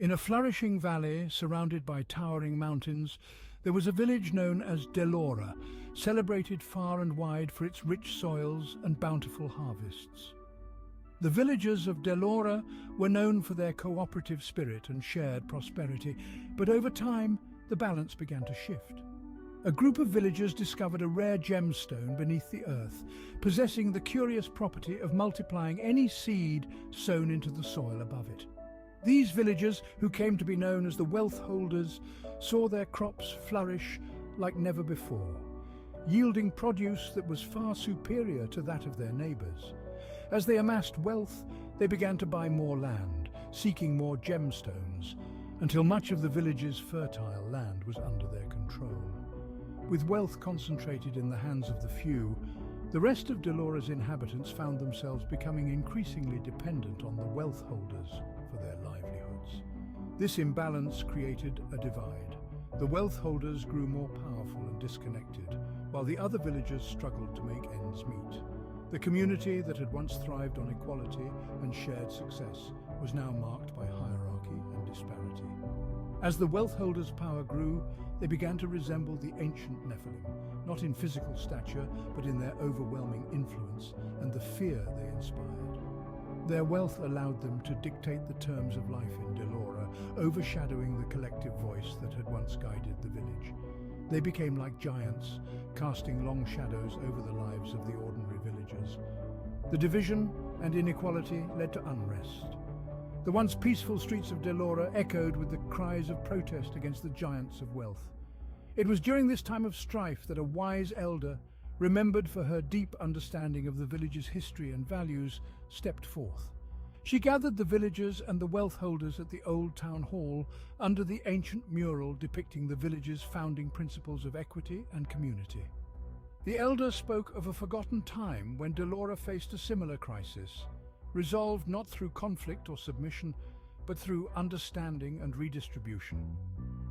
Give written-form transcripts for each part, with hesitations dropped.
In a flourishing valley surrounded by towering mountains, there was a village known as Dellora, celebrated far and wide for its rich soils and bountiful harvests. The villagers of Dellora were known for their cooperative spirit and shared prosperity, but over time, the balance began to shift. A group of villagers discovered a rare gemstone beneath the earth, possessing the curious property of multiplying any seed sown into the soil above it. These villagers, who came to be known as the wealth holders, saw their crops flourish like never before, yielding produce that was far superior to that of their neighbours. As they amassed wealth, they began to buy more land, seeking more gemstones, until much of the village's fertile land was under their control. With wealth concentrated in the hands of the few, the rest of Dellora's inhabitants found themselves becoming increasingly dependent on the wealth holders for their livelihoods. This imbalance created a divide. The wealth holders grew more powerful and disconnected, while the other villagers struggled to make ends meet. The community that had once thrived on equality and shared success was now marked by hierarchy and disparity. As the wealth holders' power grew, they began to resemble the ancient Nephilim, not in physical stature, but in their overwhelming influence and the fear they inspired. Their wealth allowed them to dictate the terms of life in Dellora, overshadowing the collective voice that had once guided the village. They became like giants, casting long shadows over the lives of the ordinary villagers. The division and inequality led to unrest. The once peaceful streets of Dellora echoed with the cries of protest against the giants of wealth. It was during this time of strife that a wise elder, remembered for her deep understanding of the village's history and values, stepped forth. She gathered the villagers and the wealth holders at the old town hall under the ancient mural depicting the village's founding principles of equity and community. The elder spoke of a forgotten time when Dellora faced a similar crisis, resolved not through conflict or submission, but through understanding and redistribution.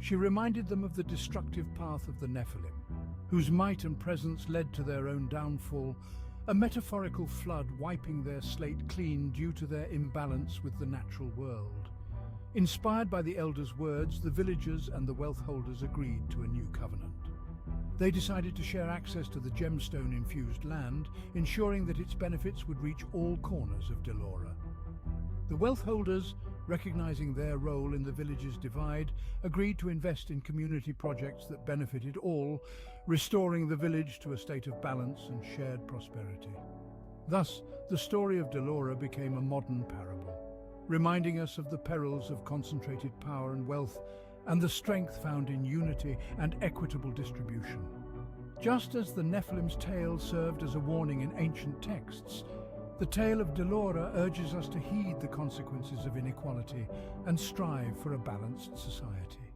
She reminded them of the destructive path of the Nephilim, whose might and presence led to their own downfall, a metaphorical flood wiping their slate clean due to their imbalance with the natural world. Inspired by the elder's words, the villagers and the wealth holders agreed to a new covenant. They decided to share access to the gemstone-infused land, ensuring that its benefits would reach all corners of Dellora. The wealth holders, recognizing their role in the village's divide, agreed to invest in community projects that benefited all, restoring the village to a state of balance and shared prosperity. Thus, the story of Dellora became a modern parable, reminding us of the perils of concentrated power and wealth and the strength found in unity and equitable distribution. Just as the Nephilim's tale served as a warning in ancient texts, the tale of Dellora urges us to heed the consequences of inequality and strive for a balanced society.